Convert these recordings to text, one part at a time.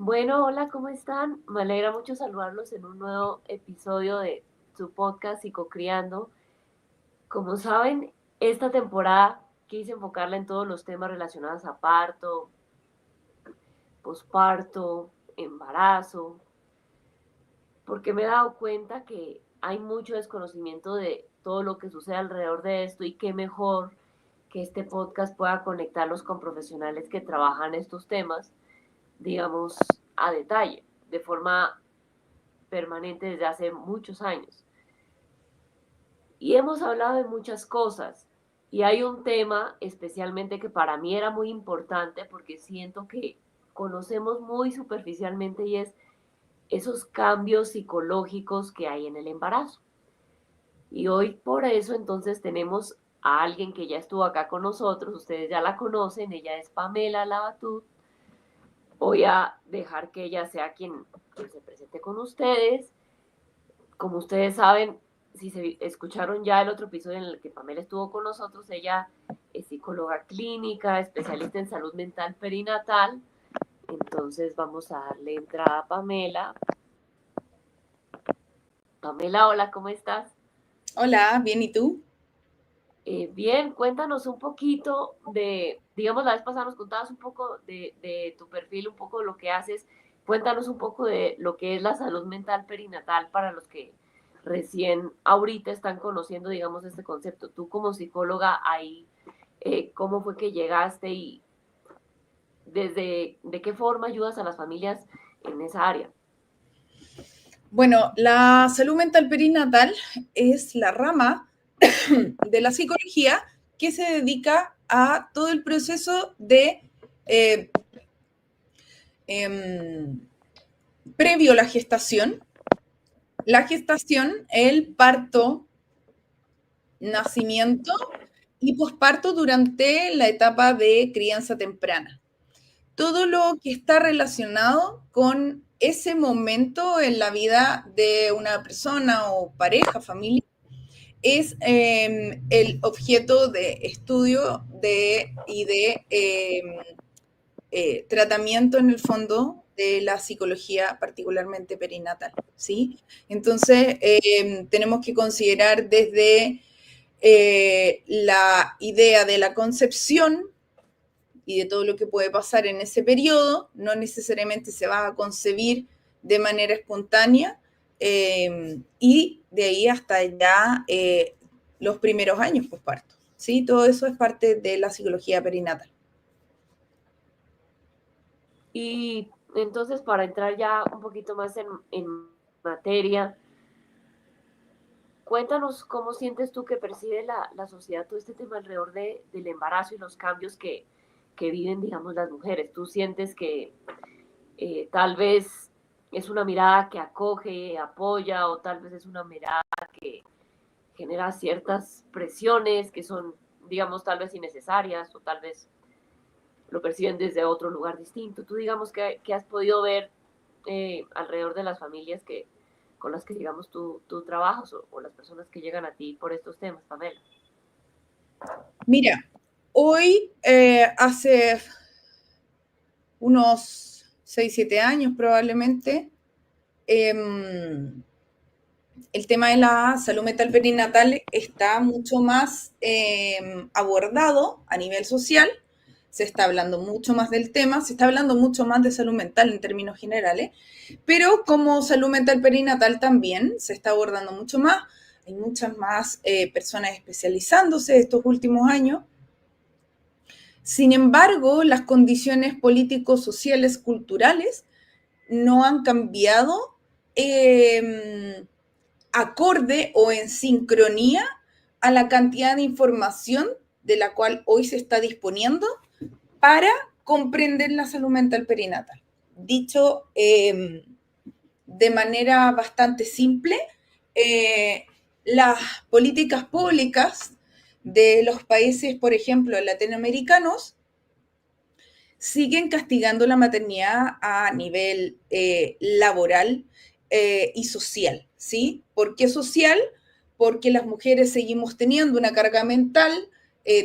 Bueno, hola, ¿cómo están? Me alegra mucho saludarlos en un nuevo episodio de su podcast Psicocriando. Como saben, esta temporada quise enfocarla en todos los temas relacionados a parto, posparto, embarazo, porque me he dado cuenta que hay mucho desconocimiento de todo lo que sucede alrededor de esto y qué mejor que este podcast pueda conectarlos con profesionales que trabajan estos temas, digamos, a detalle, de forma permanente desde hace muchos años. Y hemos hablado de muchas cosas. Y hay un tema especialmente que para mí era muy importante porque siento que conocemos muy superficialmente y es esos cambios psicológicos que hay en el embarazo. Y hoy por eso entonces tenemos a alguien que ya estuvo acá con nosotros, ustedes ya la conocen, ella es Pamela Labatut. Voy a dejar que ella sea quien se presente con ustedes. Como ustedes saben, si se escucharon ya el otro episodio en el que Pamela estuvo con nosotros, ella es psicóloga clínica, especialista en salud mental perinatal. Entonces vamos a darle entrada a Pamela. Pamela, hola, ¿cómo estás? Hola, bien, ¿y tú? Bien, cuéntanos un poquito digamos, la vez pasada nos contabas un poco de tu perfil, un poco de lo que haces. Cuéntanos un poco de lo que es la salud mental perinatal para los que recién ahorita están conociendo, digamos, este concepto. Tú como psicóloga ahí, ¿cómo fue que llegaste y de qué forma ayudas a las familias en esa área? Bueno, la salud mental perinatal es la rama de la psicología que se dedica a todo el proceso de eh, em, previo a la gestación, el parto, nacimiento y posparto durante la etapa de crianza temprana. Todo lo que está relacionado con ese momento en la vida de una persona o pareja, familia, es el objeto de estudio y de tratamiento en el fondo de la psicología, particularmente perinatal, ¿sí? Entonces, tenemos que considerar desde la idea de la concepción y de todo lo que puede pasar en ese periodo, no necesariamente se va a concebir de manera espontánea, y de ahí hasta ya los primeros años posparto. ¿Sí? Todo eso es parte de la psicología perinatal. Y entonces, para entrar ya un poquito más en materia, cuéntanos cómo sientes tú que percibe la sociedad todo este tema alrededor del embarazo y los cambios que viven, digamos, las mujeres. ¿Tú sientes que tal vez es una mirada que acoge, apoya, o tal vez es una mirada que genera ciertas presiones que son, digamos, tal vez innecesarias, o tal vez lo perciben desde otro lugar distinto? Tú, digamos, que has podido ver alrededor de las familias con las que, digamos, tú trabajas, o las personas que llegan a ti por estos temas, Pamela? Mira, hoy, hace unos 6 7 años probablemente, el tema de la salud mental perinatal está mucho más abordado a nivel social, se está hablando mucho más del tema, se está hablando mucho más de salud mental en términos generales, pero como salud mental perinatal también se está abordando mucho más, hay muchas más personas especializándose estos últimos años. Sin embargo, las condiciones políticos, sociales, culturales no han cambiado acorde o en sincronía a la cantidad de información de la cual hoy se está disponiendo para comprender la salud mental perinatal. Dicho de manera bastante simple, eh, las políticas públicas de los países, por ejemplo, latinoamericanos, siguen castigando la maternidad a nivel laboral y social, ¿sí? ¿Por qué social? Porque las mujeres seguimos teniendo una carga mental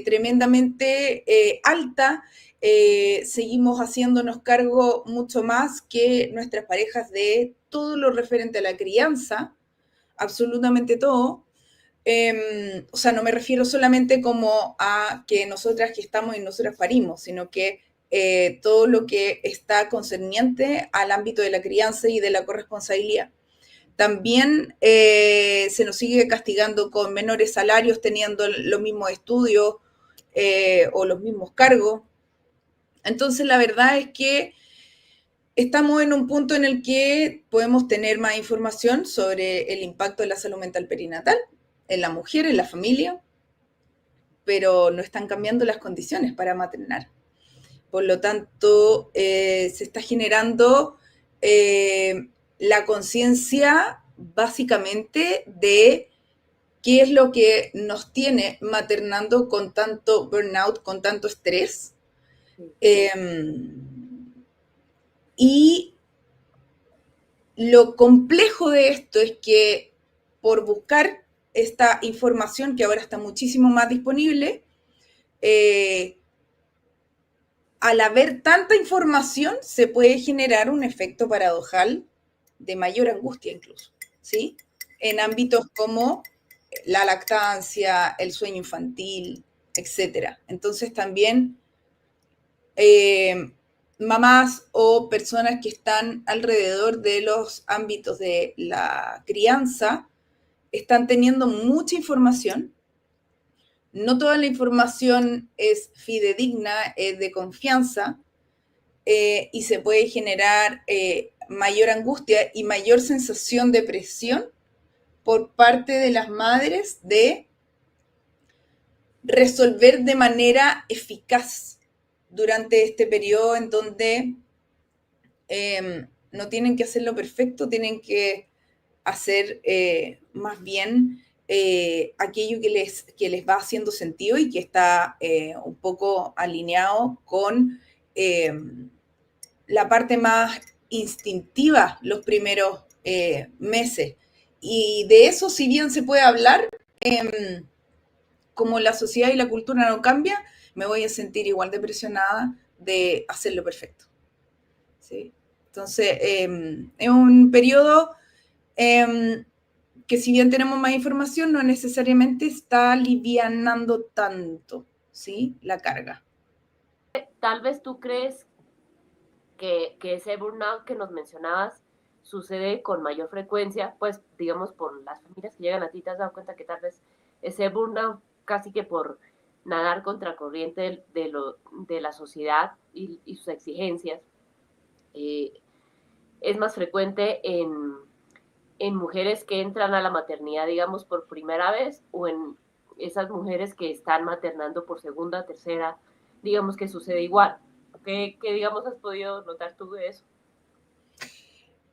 tremendamente alta seguimos haciéndonos cargo mucho más que nuestras parejas de todo lo referente a la crianza, absolutamente todo. O sea, no me refiero solamente como a que nosotras gestamos y nosotras parimos, sino que todo lo que está concerniente al ámbito de la crianza y de la corresponsabilidad. También se nos sigue castigando con menores salarios teniendo los mismos estudios o los mismos cargos. Entonces, la verdad es que estamos en un punto en el que podemos tener más información sobre el impacto de la salud mental perinatal en la mujer, en la familia, pero no están cambiando las condiciones para maternar. Por lo tanto, se está generando la conciencia básicamente de qué es lo que nos tiene maternando con tanto burnout, con tanto estrés. Y lo complejo de esto es que por buscar esta información que ahora está muchísimo más disponible, al haber tanta información se puede generar un efecto paradojal de mayor angustia incluso, ¿sí? En ámbitos como la lactancia, el sueño infantil, etcétera. Entonces también mamás o personas que están alrededor de los ámbitos de la crianza están teniendo mucha información. No toda la información es fidedigna, es de confianza, y se puede generar mayor angustia y mayor sensación de presión por parte de las madres de resolver de manera eficaz durante este periodo en donde no tienen que hacerlo perfecto, tienen que hacer más bien aquello que les va haciendo sentido y que está un poco alineado con la parte más instintiva los primeros meses. Y de eso, si bien se puede hablar, como la sociedad y la cultura no cambian, me voy a sentir igual de presionada de hacerlo perfecto. ¿Sí? Entonces, es un periodo que si bien tenemos más información, no necesariamente está alivianando tanto, ¿sí? La carga. Tal vez tú crees que ese burnout que nos mencionabas sucede con mayor frecuencia, pues digamos por las familias que llegan a ti, te has dado cuenta que tal vez ese burnout casi que por nadar contracorriente de la sociedad y sus exigencias, eh, es más frecuente en mujeres que entran a la maternidad, digamos, por primera vez o en esas mujeres que están maternando por segunda, tercera, digamos que sucede igual. ¿Qué digamos, has podido notar tú de eso?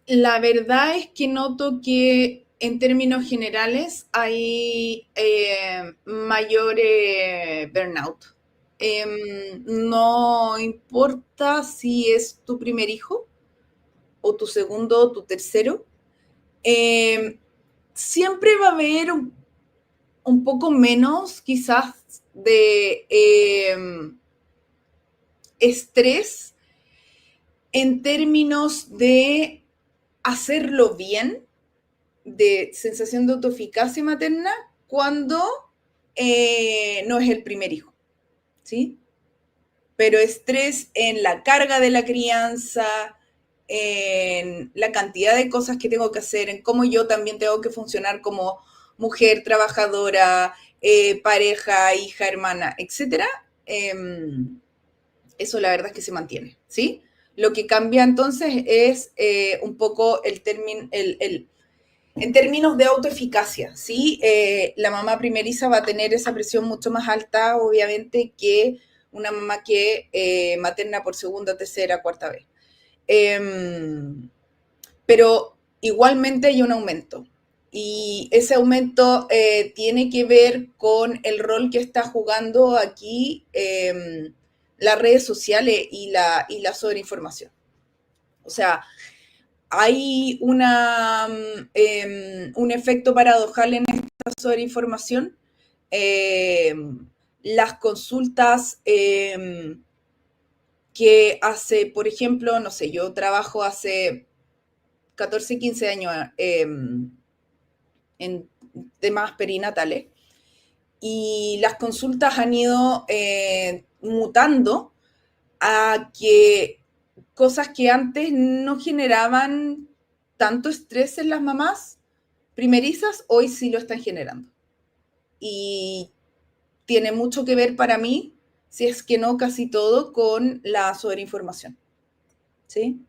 La verdad es que noto que en términos generales hay mayor burnout. No importa si es tu primer hijo o tu segundo o tu tercero, eh, siempre va a haber un poco menos quizás de estrés en términos de hacerlo bien, de sensación de autoeficacia materna, cuando no es el primer hijo, ¿sí? Pero estrés en la carga de la crianza, en la cantidad de cosas que tengo que hacer, en cómo yo también tengo que funcionar como mujer, trabajadora, pareja, hija, hermana, etcétera, eso la verdad es que se mantiene, ¿sí? Lo que cambia entonces es un poco el término, en términos de autoeficacia, ¿sí? La mamá primeriza va a tener esa presión mucho más alta, obviamente, que una mamá que materna por segunda, tercera, cuarta vez. Pero igualmente hay un aumento. Y ese aumento tiene que ver con el rol que está jugando aquí las redes sociales y la sobreinformación. O sea, hay un efecto paradojal en esta sobreinformación. Las consultas que hace, por ejemplo, no sé, yo trabajo hace 14, 15 años en temas perinatales y las consultas han ido mutando a que cosas que antes no generaban tanto estrés en las mamás primerizas, hoy sí lo están generando. Y tiene mucho que ver para mí, si es que no casi todo, con la sobreinformación. ¿Sí?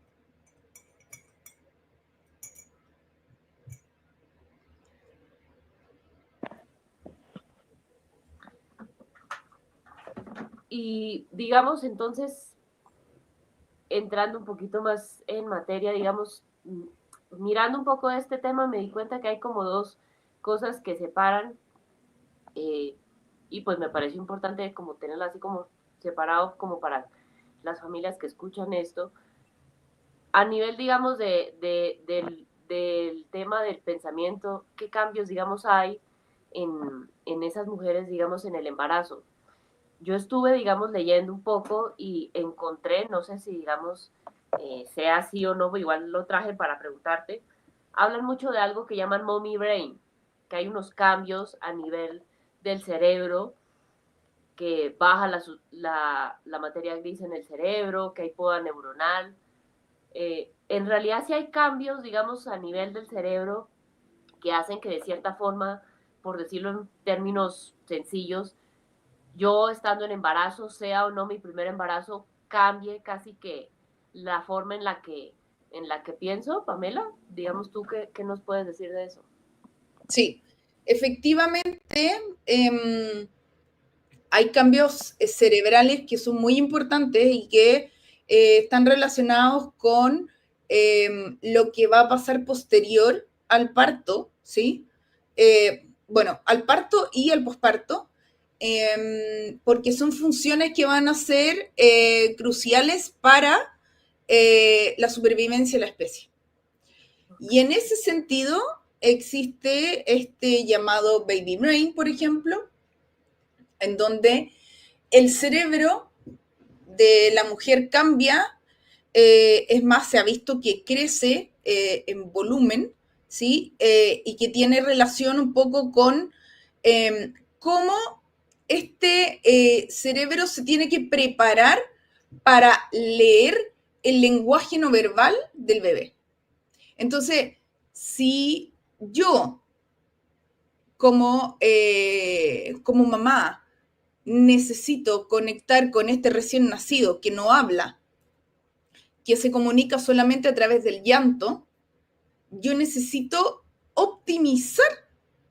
Y digamos, entonces, entrando un poquito más en materia, digamos, mirando un poco de este tema, me di cuenta que hay como dos cosas que separan eh, y pues me pareció importante como tenerlo así como separado como para las familias que escuchan esto. A nivel, digamos, del tema del pensamiento, ¿qué cambios, digamos, hay en esas mujeres, digamos, en el embarazo? Yo estuve, digamos, leyendo un poco y encontré, no sé si, digamos, sea así o no, igual lo traje para preguntarte, hablan mucho de algo que llaman mommy brain, que hay unos cambios a nivel del cerebro, que baja la materia gris en el cerebro, que hay poda neuronal. En realidad sí hay cambios, digamos, a nivel del cerebro que hacen que de cierta forma, por decirlo en términos sencillos, yo estando en embarazo, sea o no mi primer embarazo, cambie casi que la forma en la que pienso, Pamela. Digamos tú, ¿qué nos puedes decir de eso? Sí, efectivamente, eh, hay cambios cerebrales que son muy importantes y que están relacionados con lo que va a pasar posterior al parto, ¿sí? Bueno, al parto y al posparto, porque son funciones que van a ser cruciales para la supervivencia de la especie. Y en ese sentido existe este llamado baby brain, por ejemplo, en donde el cerebro de la mujer cambia, es más, se ha visto que crece en volumen, ¿sí? Y que tiene relación un poco con cómo este cerebro se tiene que preparar para leer el lenguaje no verbal del bebé. Entonces, si yo como mamá necesito conectar con este recién nacido que no habla, que se comunica solamente a través del llanto, yo necesito optimizar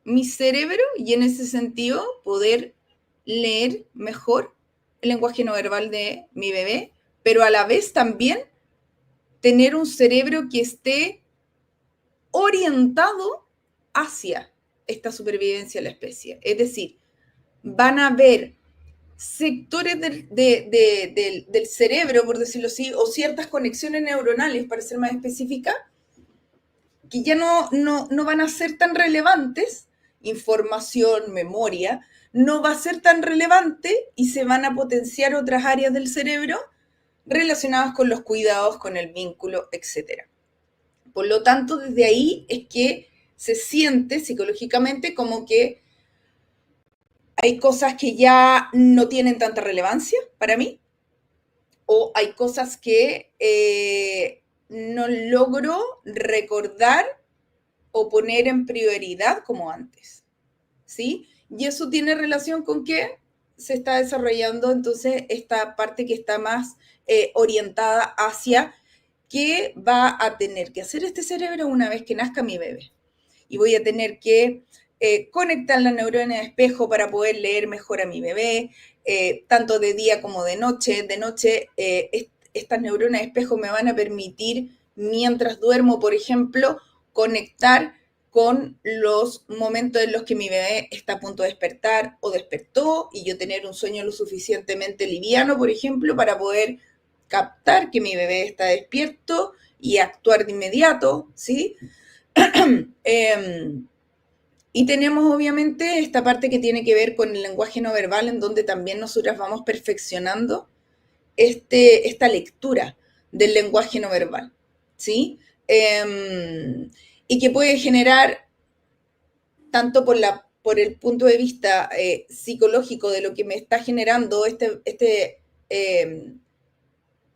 mi cerebro y en ese sentido poder leer mejor el lenguaje no verbal de mi bebé, pero a la vez también tener un cerebro que esté orientado hacia esta supervivencia de la especie. Es decir, van a haber sectores del cerebro, por decirlo así, o ciertas conexiones neuronales, para ser más específica, que ya no van a ser tan relevantes, información, memoria, no va a ser tan relevante y se van a potenciar otras áreas del cerebro relacionadas con los cuidados, con el vínculo, etcétera. Por lo tanto, desde ahí es que se siente psicológicamente como que hay cosas que ya no tienen tanta relevancia para mí, o hay cosas que no logro recordar o poner en prioridad como antes, ¿sí? Y eso tiene relación con que se está desarrollando entonces esta parte que está más orientada hacia qué va a tener que hacer este cerebro una vez que nazca mi bebé. Y voy a tener que conectar la neurona de espejo para poder leer mejor a mi bebé, tanto de día como de noche. De noche, estas neuronas de espejo me van a permitir, mientras duermo, por ejemplo, conectar con los momentos en los que mi bebé está a punto de despertar o despertó y yo tener un sueño lo suficientemente liviano, por ejemplo, para poder captar que mi bebé está despierto y actuar de inmediato, ¿sí? Y tenemos obviamente esta parte que tiene que ver con el lenguaje no verbal, en donde también nosotras vamos perfeccionando esta lectura del lenguaje no verbal, ¿sí? Y que puede generar, tanto por el punto de vista psicológico de lo que me está generando este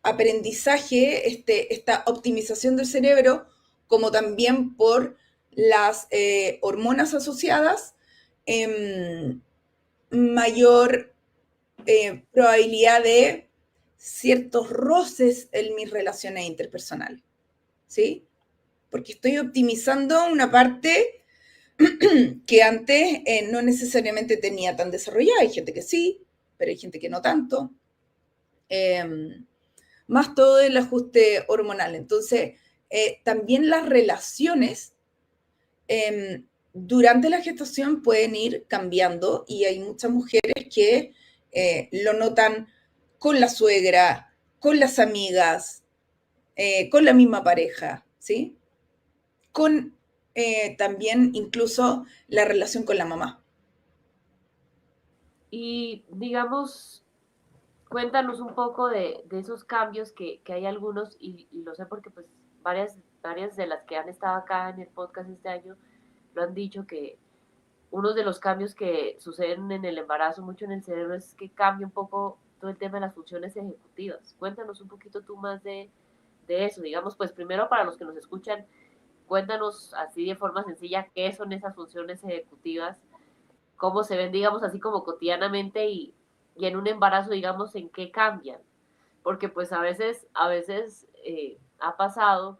aprendizaje, esta optimización del cerebro, como también por las hormonas asociadas, mayor probabilidad de ciertos roces en mis relaciones interpersonales, ¿sí? Porque estoy optimizando una parte que antes no necesariamente tenía tan desarrollada. Hay gente que sí, pero hay gente que no tanto. Más todo el ajuste hormonal. Entonces, también las relaciones durante la gestación pueden ir cambiando y hay muchas mujeres que lo notan con la suegra, con las amigas, con la misma pareja, ¿sí? Con también incluso la relación con la mamá. Y digamos, cuéntanos un poco de esos cambios que hay algunos, y lo sé porque pues varias de las que han estado acá en el podcast este año lo han dicho, que uno de los cambios que suceden en el embarazo mucho en el cerebro es que cambia un poco todo el tema de las funciones ejecutivas. Cuéntanos un poquito tú más de eso. Digamos, pues primero para los que nos escuchan, cuéntanos así de forma sencilla qué son esas funciones ejecutivas, cómo se ven, digamos, así como cotidianamente y en un embarazo, digamos, en qué cambian. Porque pues a veces ha pasado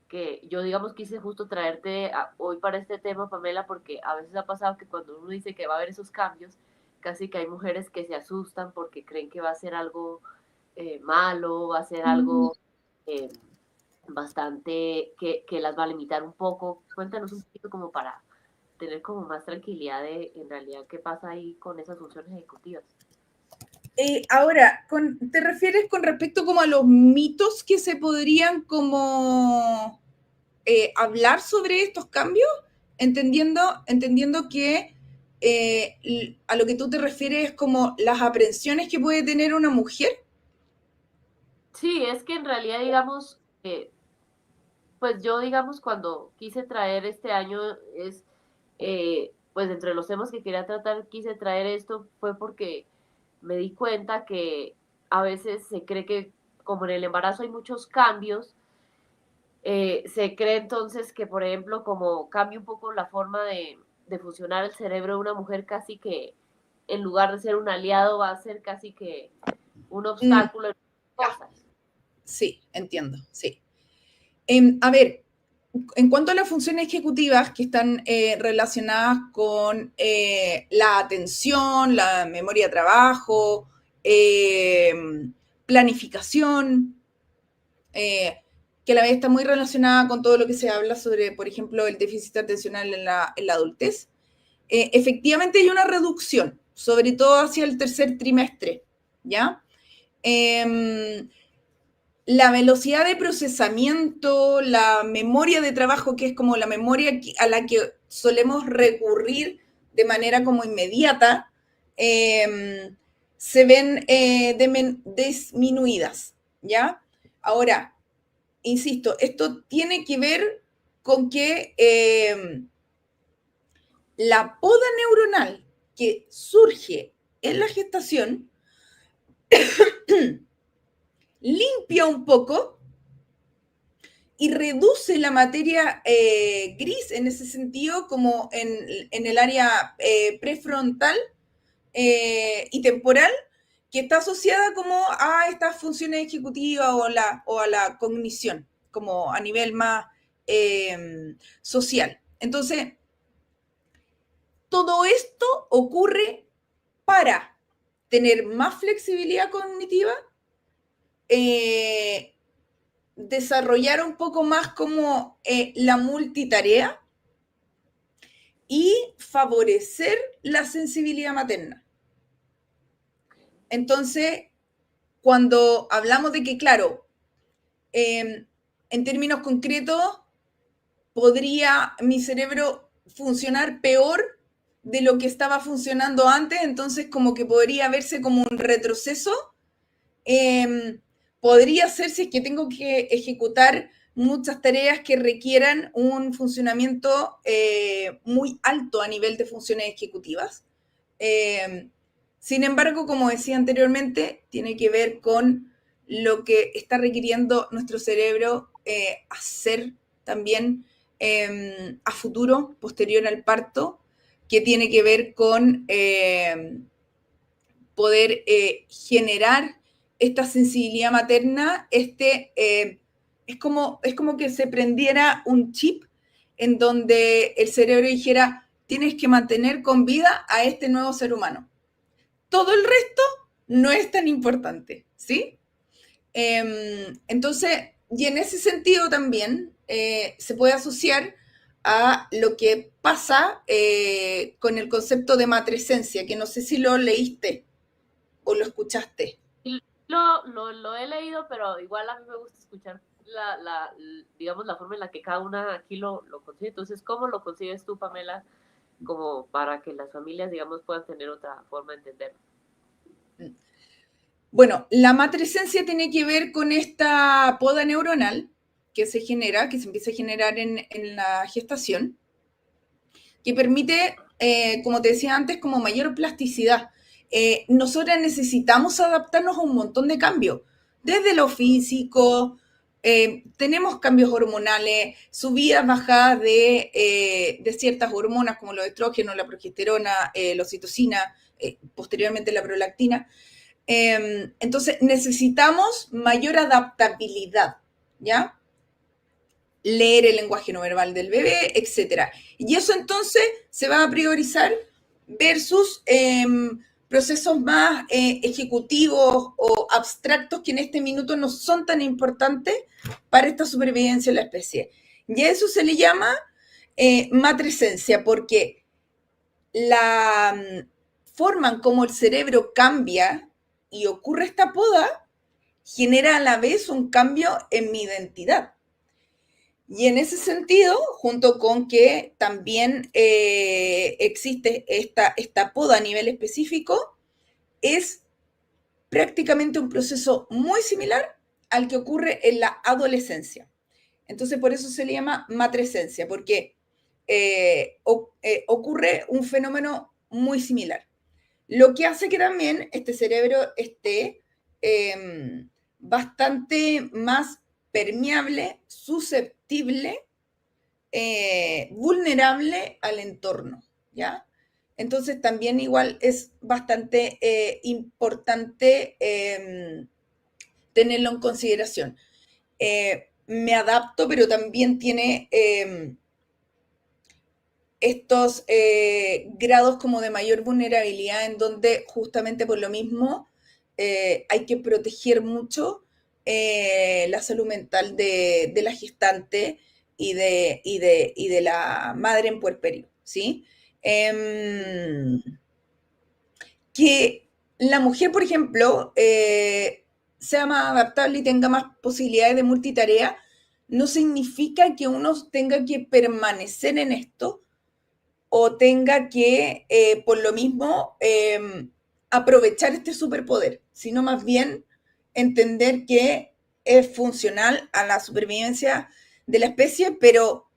que yo, digamos, quise justo traerte hoy para este tema, Pamela, porque a veces ha pasado que cuando uno dice que va a haber esos cambios, casi que hay mujeres que se asustan porque creen que va a ser algo malo, va a ser algo eh, bastante que las va a limitar un poco. Cuéntanos un poquito como para tener como más tranquilidad de en realidad qué pasa ahí con esas funciones ejecutivas. Ahora, ¿te refieres con respecto como a los mitos que se podrían como hablar sobre estos cambios? Entendiendo que a lo que tú te refieres es como las aprensiones que puede tener una mujer. Sí, es que en realidad, digamos, pues yo, digamos, cuando quise traer este año pues entre los temas que quería tratar, quise traer esto, fue porque me di cuenta que a veces se cree que como en el embarazo hay muchos cambios, se cree entonces que, por ejemplo, como cambia un poco la forma de funcionar el cerebro de una mujer, casi que en lugar de ser un aliado va a ser casi que un Mm, obstáculo en ya. cosas. Sí, entiendo, sí. A ver, en cuanto a las funciones ejecutivas que están relacionadas con la atención, la memoria de trabajo, planificación, que a la vez está muy relacionada con todo lo que se habla sobre, por ejemplo, el déficit atencional en la adultez, efectivamente hay una reducción, sobre todo hacia el tercer trimestre, ¿ya? Eh, la velocidad de procesamiento, la memoria de trabajo, que es como la memoria a la que solemos recurrir de manera como inmediata, se ven disminuidas, ¿ya? Ahora, insisto, esto tiene que ver con que la poda neuronal que surge en la gestación limpia un poco y reduce la materia gris en ese sentido, como en el área prefrontal y temporal, que está asociada como a estas funciones ejecutivas o a la cognición, como a nivel más social. Entonces, todo esto ocurre para tener más flexibilidad cognitiva, eh, desarrollar un poco más como la multitarea y favorecer la sensibilidad materna. Entonces, cuando hablamos de que, claro, en términos concretos, podría mi cerebro funcionar peor de lo que estaba funcionando antes, entonces como que podría verse como un retroceso, podría ser si es que tengo que ejecutar muchas tareas que requieran un funcionamiento muy alto a nivel de funciones ejecutivas. Sin embargo, como decía anteriormente, tiene que ver con lo que está requiriendo nuestro cerebro hacer también a futuro, posterior al parto, que tiene que ver con poder generar esta sensibilidad materna, es como que se prendiera un chip en donde el cerebro dijera, tienes que mantener con vida a este nuevo ser humano. Todo el resto no es tan importante, ¿sí? Entonces, y en ese sentido también se puede asociar a lo que pasa con el concepto de matresencia, que no sé si lo leíste o lo escuchaste. Y lo he leído, pero igual a mí me gusta escuchar digamos, la forma en la que cada una aquí lo consigue. Entonces, ¿cómo lo consigues tú, Pamela, como para que las familias, digamos, puedan tener otra forma de entenderlo? Bueno, la matresencia tiene que ver con esta poda neuronal que se genera, que se empieza a generar en la gestación, que permite, como te decía antes, como mayor plasticidad. Nosotras necesitamos adaptarnos a un montón de cambios, desde lo físico, tenemos cambios hormonales, subidas, bajadas de ciertas hormonas como los estrógenos, la progesterona, la oxitocina, posteriormente la prolactina. Entonces necesitamos mayor adaptabilidad, ¿ya? Leer el lenguaje no verbal del bebé, etcétera. Y eso entonces se va a priorizar versus procesos más ejecutivos o abstractos que en este minuto no son tan importantes para esta supervivencia de la especie. Y a eso se le llama matresencia, porque la forma en cómo el cerebro cambia y ocurre esta poda genera a la vez un cambio en mi identidad. Y en ese sentido, junto con que también existe esta poda a nivel específico, es prácticamente un proceso muy similar al que ocurre en la adolescencia. Entonces, por eso se le llama matresencia, porque ocurre un fenómeno muy similar. Lo que hace que también este cerebro esté bastante más permeable, susceptible, vulnerable al entorno, ¿ya? Entonces también igual es bastante importante tenerlo en consideración. Me adapto, pero también tiene estos grados como de mayor vulnerabilidad en donde justamente por lo mismo hay que proteger mucho la salud mental de la gestante y de la madre en puerperio, ¿sí? Que la mujer, por ejemplo, sea más adaptable y tenga más posibilidades de multitarea, no significa que uno tenga que permanecer en esto o tenga que, por lo mismo, aprovechar este superpoder, sino más bien entender que es funcional a la supervivencia de la especie, pero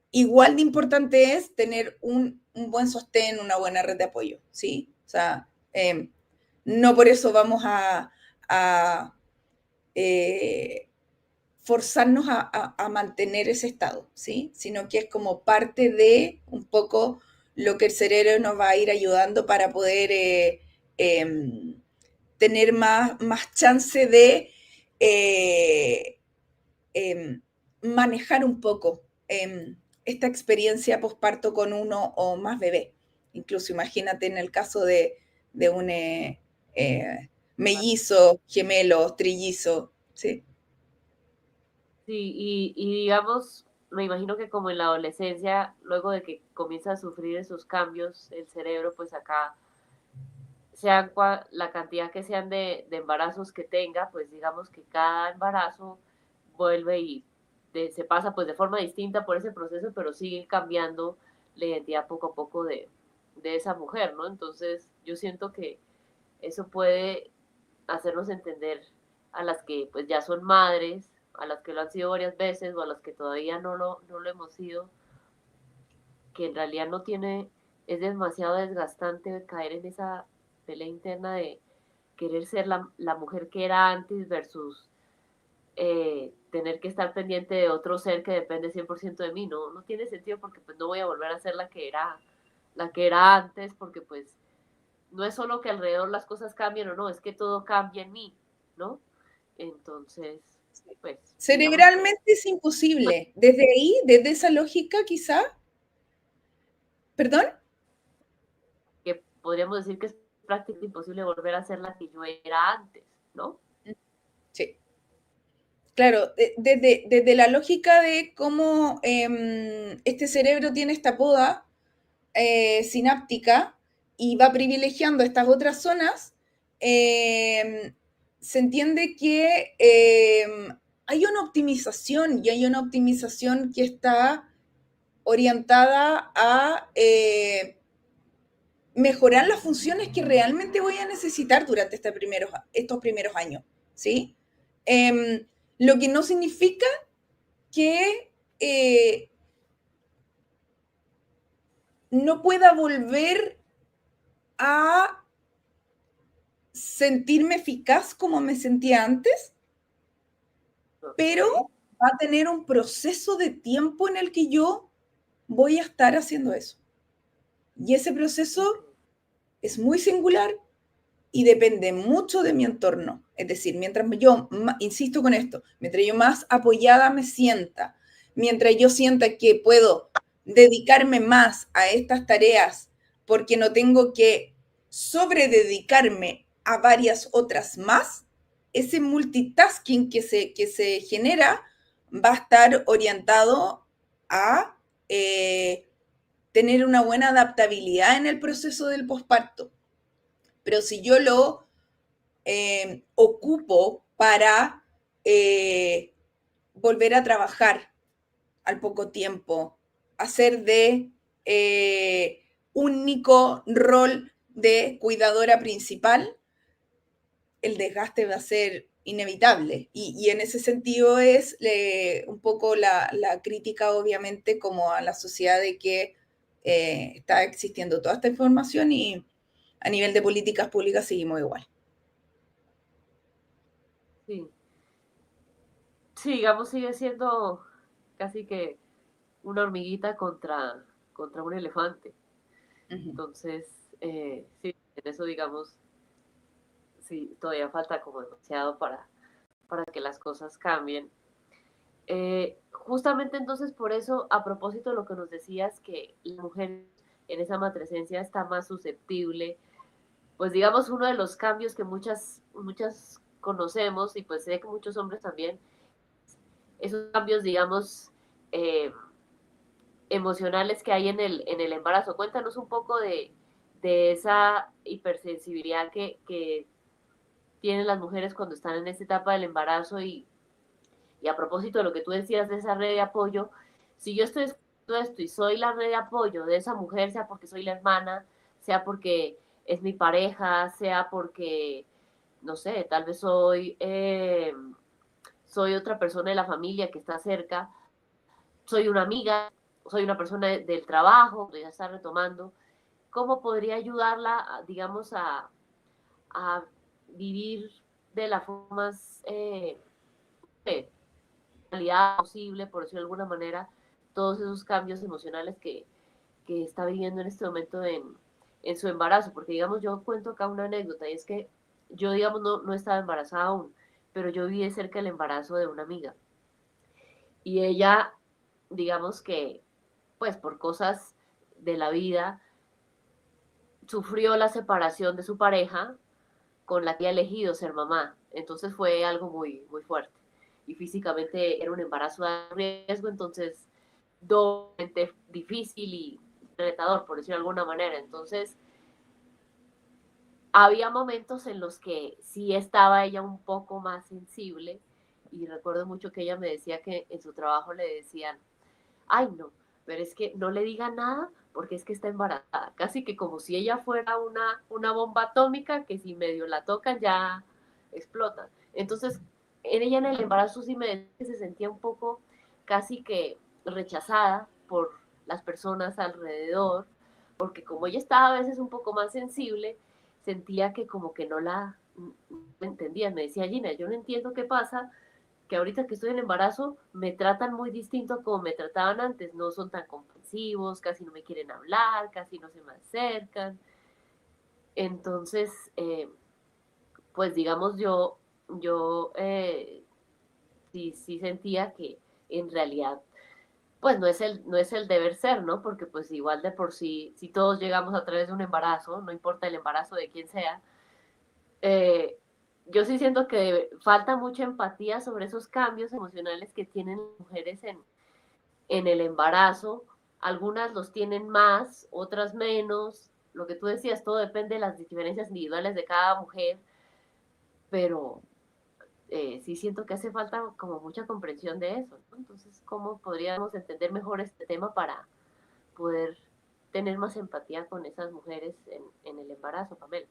igual de importante es tener un buen sostén, una buena red de apoyo, ¿sí? O sea, no por eso vamos a forzarnos a mantener ese estado, ¿sí? Sino que es como parte de un poco lo que el cerebro nos va a ir ayudando para poder tener más chance de eh, manejar un poco esta experiencia posparto con uno o más bebé. Incluso imagínate en el caso de un mellizo, gemelo, trillizo, ¿sí? Sí, y digamos, me imagino que como en la adolescencia, luego de que comienza a sufrir esos cambios, el cerebro, pues acá, sean la cantidad que sean de embarazos que tenga, pues digamos que cada embarazo vuelve y se pasa pues de forma distinta por ese proceso, pero sigue cambiando la identidad poco a poco de esa mujer, ¿no? Entonces yo siento que eso puede hacernos entender a las que pues ya son madres, a las que lo han sido varias veces o a las que todavía no lo hemos sido, que en realidad no tiene, es demasiado desgastante caer en esa pelea interna de querer ser la mujer que era antes versus tener que estar pendiente de otro ser que depende 100% de mí. No tiene sentido porque pues no voy a volver a ser la que era antes, porque pues no es solo que alrededor las cosas cambien o no, es que todo cambia en mí, ¿no? Entonces, pues, digamos Cerebralmente es imposible. Desde ahí, desde esa lógica, quizá, perdón. que podríamos decir que es prácticamente imposible volver a ser la que yo era antes, ¿no? Sí. Claro, desde la lógica de cómo este cerebro tiene esta poda sináptica y va privilegiando estas otras zonas, se entiende que hay una optimización y hay una optimización que está orientada a mejorar las funciones que realmente voy a necesitar durante estos primeros años, ¿sí? Lo que no significa que no pueda volver a sentirme eficaz como me sentía antes, pero Okay. va a tener un proceso de tiempo en el que yo voy a estar haciendo eso. Y ese proceso Okay. es muy singular y depende mucho de mi entorno. Es decir, mientras yo, insisto con esto, mientras yo más apoyada me sienta, mientras yo sienta que puedo dedicarme más a estas tareas porque no tengo que sobrededicarme a varias otras más, ese multitasking que se genera va a estar orientado a tener una buena adaptabilidad en el proceso del posparto. Pero si yo lo ocupo para volver a trabajar al poco tiempo, hacer de único rol de cuidadora principal, el desgaste va a ser inevitable. Y en ese sentido es un poco la crítica, obviamente, como a la sociedad de que está existiendo toda esta información y a nivel de políticas públicas seguimos igual. Sí. Sí, digamos, sigue siendo casi que una hormiguita contra un elefante. Uh -huh. Entonces, sí, en eso, digamos, sí, todavía falta como demasiado para que las cosas cambien. Justamente entonces por eso, a propósito de lo que nos decías, que la mujer en esa matresencia está más susceptible, pues digamos uno de los cambios que muchas conocemos y pues sé que muchos hombres también, esos cambios digamos emocionales que hay en el embarazo. Cuéntanos un poco de esa hipersensibilidad que tienen las mujeres cuando están en esta etapa del embarazo y a propósito de lo que tú decías de esa red de apoyo, si yo estoy escuchando esto y soy la red de apoyo de esa mujer, sea porque soy la hermana, sea porque es mi pareja, sea porque, no sé, tal vez soy otra persona de la familia que está cerca, soy una amiga, soy una persona del trabajo, que ya está retomando, ¿cómo podría ayudarla, digamos, a vivir de la forma más realidad posible, por decirlo de alguna manera, todos esos cambios emocionales que está viviendo en este momento en su embarazo? Porque, digamos, yo cuento acá una anécdota, y es que yo, digamos, no estaba embarazada aún, pero yo viví de cerca el embarazo de una amiga. Y ella, digamos que, pues por cosas de la vida, sufrió la separación de su pareja con la que ha elegido ser mamá. Entonces fue algo muy fuerte. Y físicamente era un embarazo de riesgo, entonces doblemente difícil y retador, por decirlo de alguna manera. Entonces, había momentos en los que sí estaba ella un poco más sensible y recuerdo mucho que ella me decía que en su trabajo le decían, ay no, pero es que no le diga nada porque es que está embarazada, casi que como si ella fuera una bomba atómica que si medio la tocan ya explota. Entonces, ella en el embarazo sí me decía que se sentía un poco casi que rechazada por las personas alrededor, porque como ella estaba a veces un poco más sensible, sentía que como que no la entendían. Me decía, Gina, yo no entiendo qué pasa, que ahorita que estoy en embarazo me tratan muy distinto a como me trataban antes, no son tan comprensivos, casi no me quieren hablar, casi no se me acercan. Entonces, pues digamos yo sí sentía que en realidad pues no es el deber ser, ¿no? Porque pues igual de por sí, si todos llegamos a través de un embarazo, no importa el embarazo de quién sea, eh, yo sí siento que falta mucha empatía sobre esos cambios emocionales que tienen las mujeres en el embarazo. Algunas los tienen más, otras menos. Lo que tú decías, todo depende de las diferencias individuales de cada mujer, pero sí siento que hace falta como mucha comprensión de eso, ¿no? Entonces, ¿cómo podríamos entender mejor este tema para poder tener más empatía con esas mujeres en el embarazo, Pamela?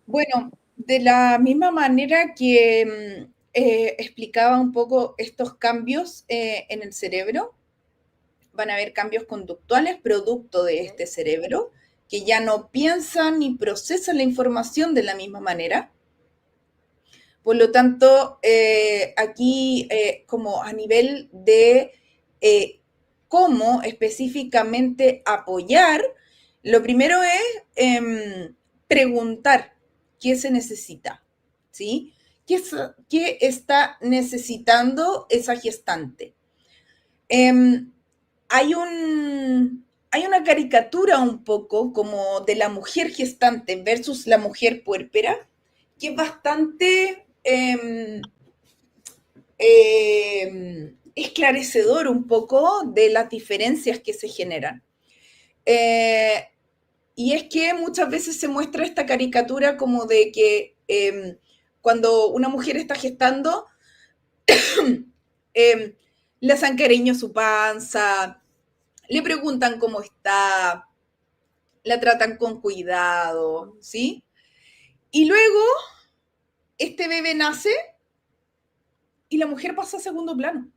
Bueno, de la misma manera que explicaba un poco estos cambios en el cerebro, van a haber cambios conductuales producto de este cerebro, que ya no piensan ni procesan la información de la misma manera. Por lo tanto, aquí como a nivel de cómo específicamente apoyar, lo primero es preguntar qué se necesita, ¿sí? ¿Qué está necesitando esa gestante? Eh, hay una caricatura un poco como de la mujer gestante versus la mujer puérpera, que es bastante esclarecedor un poco de las diferencias que se generan. Eh, y es que muchas veces se muestra esta caricatura como de que cuando una mujer está gestando, eh, le hacen cariño a su panza, le preguntan cómo está, la tratan con cuidado, ¿sí? Y luego este bebé nace y la mujer pasa a segundo plano.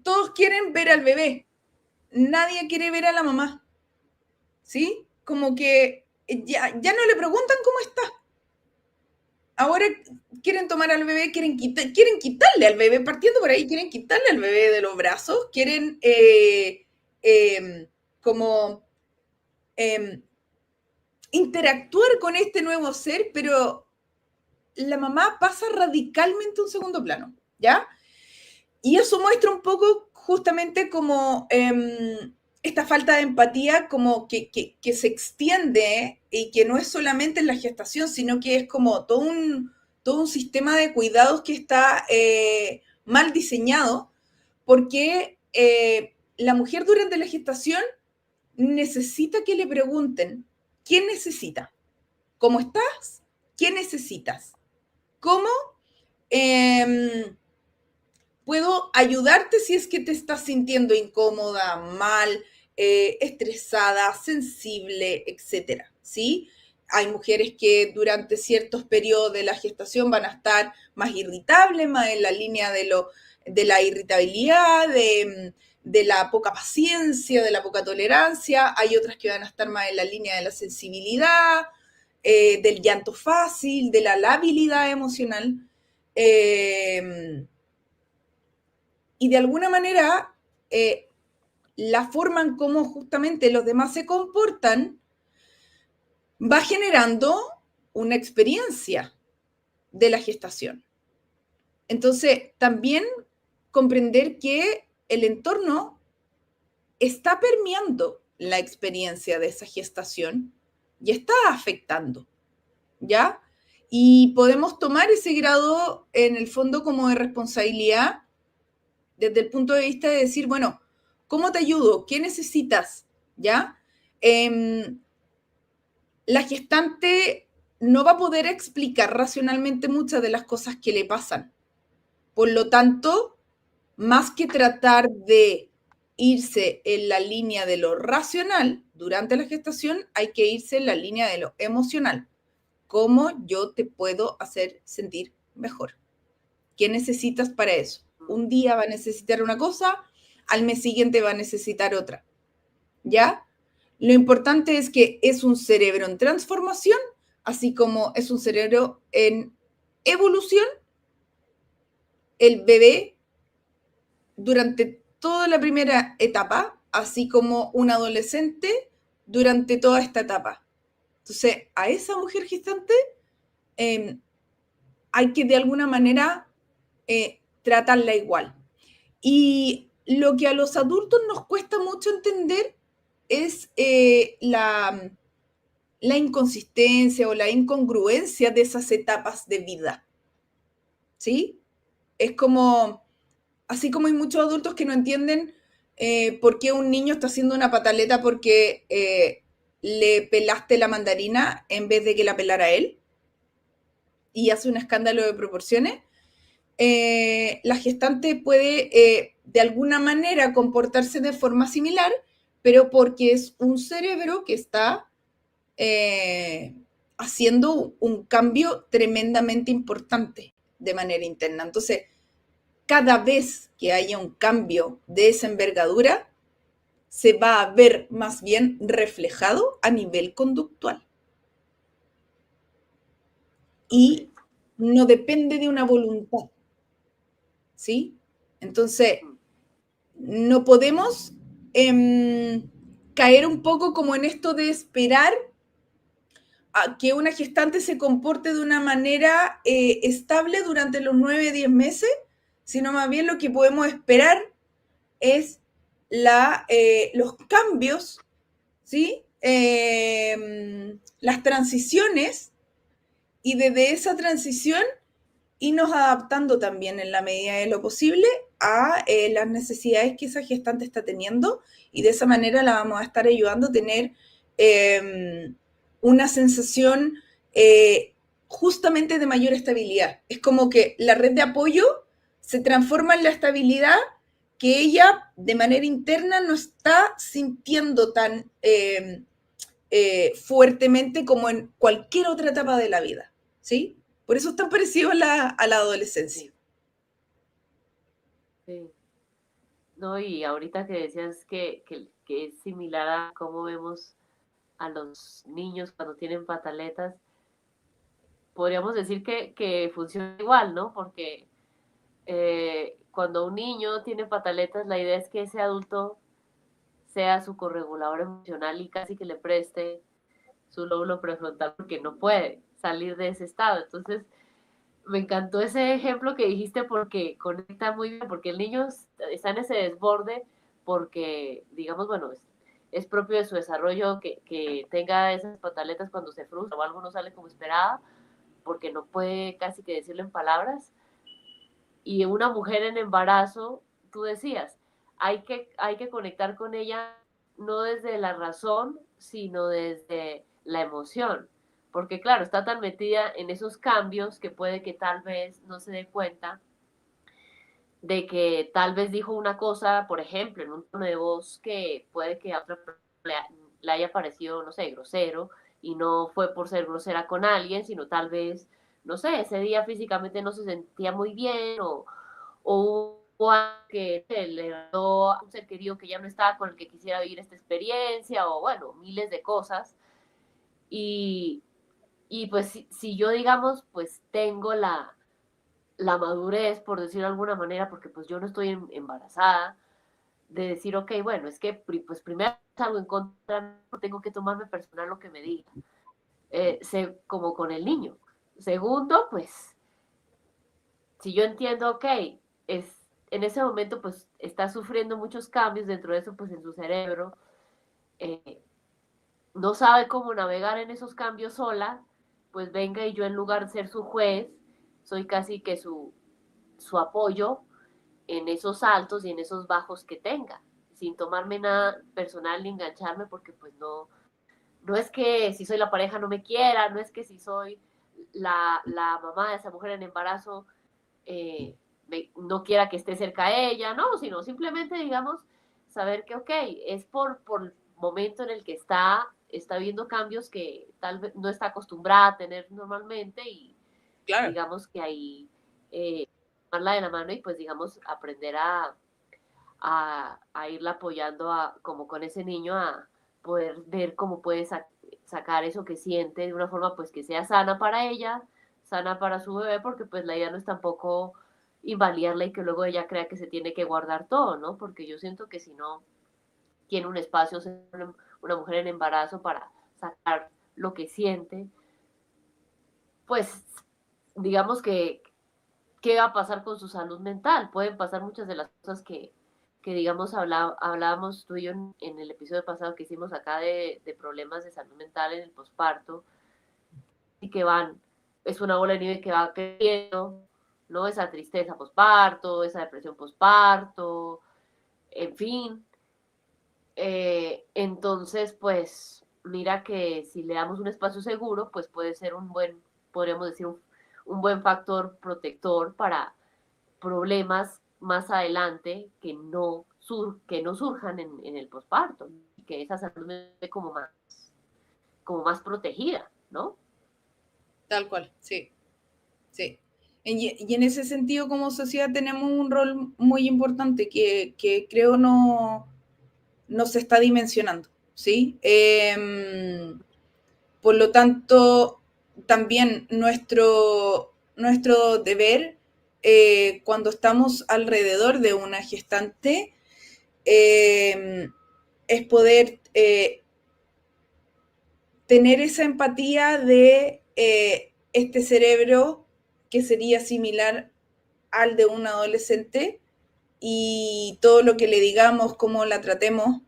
Todos quieren ver al bebé, nadie quiere ver a la mamá, ¿sí? Como que ya no le preguntan cómo está. Ahora quieren tomar al bebé, quieren quitarle al bebé, partiendo por ahí, quieren quitarle al bebé de los brazos, quieren como interactuar con este nuevo ser, pero la mamá pasa radicalmente a un segundo plano, ¿ya? Y eso muestra un poco justamente como esta falta de empatía como que se extiende y que no es solamente en la gestación, sino que es como todo un sistema de cuidados que está mal diseñado, porque la mujer durante la gestación necesita que le pregunten, ¿qué necesita? ¿Cómo estás? ¿Qué necesitas? ¿Cómo puedo ayudarte si es que te estás sintiendo incómoda, mal, estresada, sensible, etcétera? ¿Sí? Hay mujeres que durante ciertos periodos de la gestación van a estar más irritables, más en la línea de la irritabilidad, de la poca paciencia, de la poca tolerancia. Hay otras que van a estar más en la línea de la sensibilidad, del llanto fácil, de la labilidad emocional. Y de alguna manera, la forma en cómo justamente los demás se comportan va generando una experiencia de la gestación. Entonces, también comprender que el entorno está permeando la experiencia de esa gestación y está afectando, ¿ya? Y podemos tomar ese grado en el fondo como de responsabilidad desde el punto de vista de decir, bueno, ¿cómo te ayudo? ¿Qué necesitas? ¿Ya? La gestante no va a poder explicar racionalmente muchas de las cosas que le pasan. Por lo tanto, más que tratar de irse en la línea de lo racional durante la gestación, hay que irse en la línea de lo emocional. cómo yo te puedo hacer sentir mejor. ¿Qué necesitas para eso? Un día va a necesitar una cosa, al mes siguiente va a necesitar otra. ¿Ya? Lo importante es que es un cerebro en transformación, así como es un cerebro en evolución. El bebé durante toda la primera etapa, así como un adolescente durante toda esta etapa. Entonces, a esa mujer gestante hay que de alguna manera tratarla igual. Y lo que a los adultos nos cuesta mucho entender es la inconsistencia o la incongruencia de esas etapas de vida. ¿Sí? Es como, así como hay muchos adultos que no entienden por qué un niño está haciendo una pataleta porque le pelaste la mandarina en vez de que la pelara él y hace un escándalo de proporciones. La gestante puede de alguna manera comportarse de forma similar, pero porque es un cerebro que está haciendo un cambio tremendamente importante de manera interna. Entonces, cada vez que haya un cambio de esa envergadura, se va a ver más bien reflejado a nivel conductual. Y no depende de una voluntad, ¿sí? Entonces, no podemos caer un poco como en esto de esperar a que una gestante se comporte de una manera estable durante los 9-10 meses, sino más bien lo que podemos esperar es los cambios, ¿sí? Las transiciones, y desde esa transición irnos adaptando también en la medida de lo posible a las necesidades que esa gestante está teniendo, y de esa manera la vamos a estar ayudando a tener una sensación justamente de mayor estabilidad. Es como que la red de apoyo se transforma en la estabilidad que ella de manera interna no está sintiendo tan fuertemente como en cualquier otra etapa de la vida, ¿sí? Por eso es tan parecido a la adolescencia. Sí. No, y ahorita que decías que es similar a cómo vemos a los niños cuando tienen pataletas, podríamos decir que funciona igual, ¿no? Porque cuando un niño tiene pataletas, la idea es que ese adulto sea su corregulador emocional y casi que le preste su lóbulo prefrontal porque no puede salir de ese estado. Entonces, me encantó ese ejemplo que dijiste porque conecta muy bien, porque el niño está en ese desborde porque, digamos, bueno, es propio de su desarrollo que tenga esas pataletas cuando se frustra o algo no sale como esperaba, porque no puede casi que decirlo en palabras. Y una mujer en embarazo, tú decías, hay que conectar con ella no desde la razón, sino desde la emoción. Porque claro, está tan metida en esos cambios que puede que tal vez no se dé cuenta de que tal vez dijo una cosa, por ejemplo, en un tono de voz que puede que a otra le haya parecido, no sé, grosero, y no fue por ser grosera con alguien, sino tal vez, no sé, ese día físicamente no se sentía muy bien, o hubo algo que le dio a un ser querido que ya no estaba con el que quisiera vivir esta experiencia, o bueno, miles de cosas. Y, y pues si yo, digamos, pues tengo la madurez, por decirlo de alguna manera, porque pues yo no estoy embarazada, de decir, ok, bueno, es que pues primero algo en contra, no tengo que tomarme personal lo que me diga, como con el niño. Segundo, pues, si yo entiendo, ok, en ese momento pues está sufriendo muchos cambios dentro de eso, pues en su cerebro, eh, no sabe cómo navegar en esos cambios sola, pues venga y yo en lugar de ser su juez, soy casi que su apoyo en esos altos y en esos bajos que tenga, sin tomarme nada personal ni engancharme, porque pues no es que si soy la pareja no me quiera, no es que si soy la mamá de esa mujer en embarazo no quiera que esté cerca de ella, no, sino simplemente, digamos, saber que, ok, es por el momento en el que está está viendo cambios que tal vez no está acostumbrada a tener normalmente y Claro. digamos que ahí tomarla de la mano y pues digamos aprender a irla apoyando como con ese niño a poder ver cómo puede sacar eso que siente de una forma pues que sea sana para ella, sana para su bebé, porque pues la idea no es tampoco invalidarla y que luego ella crea que se tiene que guardar todo, ¿no? Porque yo siento que si no tiene un espacio, una mujer en embarazo para sacar lo que siente, pues digamos que qué va a pasar con su salud mental. Pueden pasar muchas de las cosas que digamos, hablábamos tú y yo en el episodio pasado que hicimos acá de problemas de salud mental en el posparto y que es una bola de nieve que va creciendo, ¿no? Esa tristeza posparto, esa depresión posparto, en fin. Entonces, pues, mira que si le damos un espacio seguro, pues puede ser podríamos decir, un buen factor protector para problemas más adelante que no surjan en el posparto, que esa salud esté como más protegida, ¿no? Tal cual, sí, sí. Y en ese sentido, como sociedad, tenemos un rol muy importante que creo no se está dimensionando, ¿sí? Por lo tanto, también nuestro deber cuando estamos alrededor de una gestante es poder tener esa empatía de este cerebro que sería similar al de un adolescente y todo lo que le digamos, cómo la tratemos,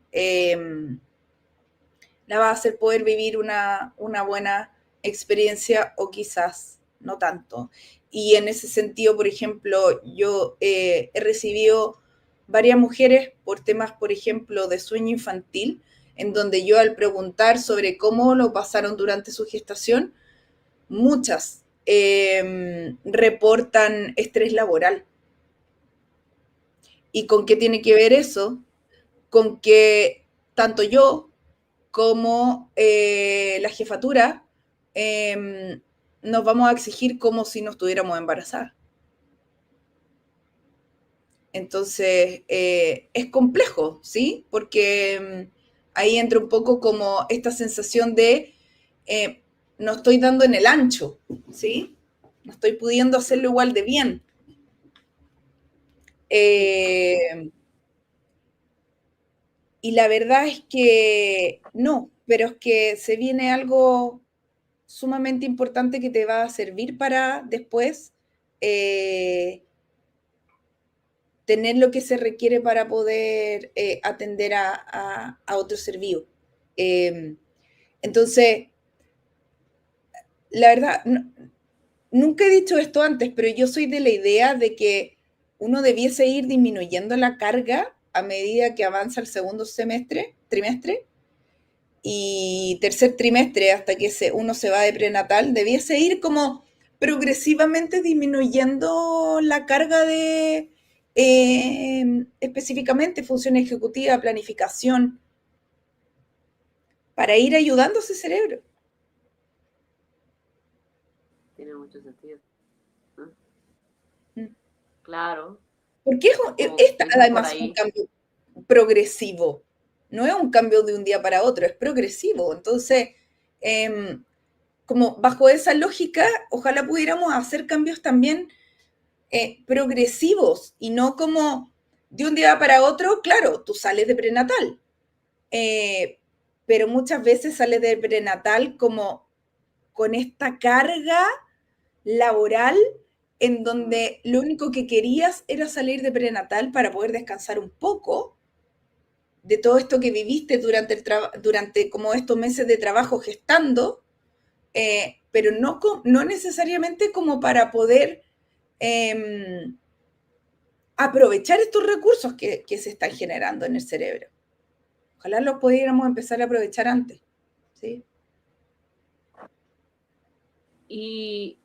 la va a hacer poder vivir una buena experiencia o quizás no tanto. Y en ese sentido, por ejemplo, yo he recibido varias mujeres por temas, por ejemplo, de sueño infantil, en donde yo al preguntar sobre cómo lo pasaron durante su gestación, muchas reportan estrés laboral. ¿Y con qué tiene que ver eso? Con que tanto yo como la jefatura nos vamos a exigir como si nos estuviéramos embarazadas. Entonces, es complejo, ¿sí? Porque ahí entra un poco como esta sensación de no estoy dando en el ancho, ¿sí? No estoy pudiendo hacerlo igual de bien. Sí. Y la verdad es que no, pero es que se viene algo sumamente importante que te va a servir para después eh, tener lo que se requiere para poder atender a otro ser vivo. Eh, entonces, la verdad, nunca he dicho esto antes, pero yo soy de la idea de que uno debiese ir disminuyendo la carga a medida que avanza el segundo trimestre, y tercer trimestre hasta que uno se va de prenatal, debiese ir como progresivamente disminuyendo la carga de específicamente función ejecutiva, planificación, para ir ayudando a ese cerebro. Tiene mucho sentido. ¿No? Mm. Claro, Porque como esta dicen por además es un ahí, cambio progresivo, no es un cambio de un día para otro, es progresivo. Entonces, como bajo esa lógica, ojalá pudiéramos hacer cambios también progresivos y no como de un día para otro, claro, tú sales de prenatal, eh, pero muchas veces sales de prenatal como con esta carga laboral en donde lo único que querías era salir de prenatal para poder descansar un poco de todo esto que viviste durante como estos meses de trabajo gestando, pero no necesariamente como para poder eh, aprovechar estos recursos que se están generando en el cerebro. Ojalá los pudiéramos empezar a aprovechar antes, ¿sí? y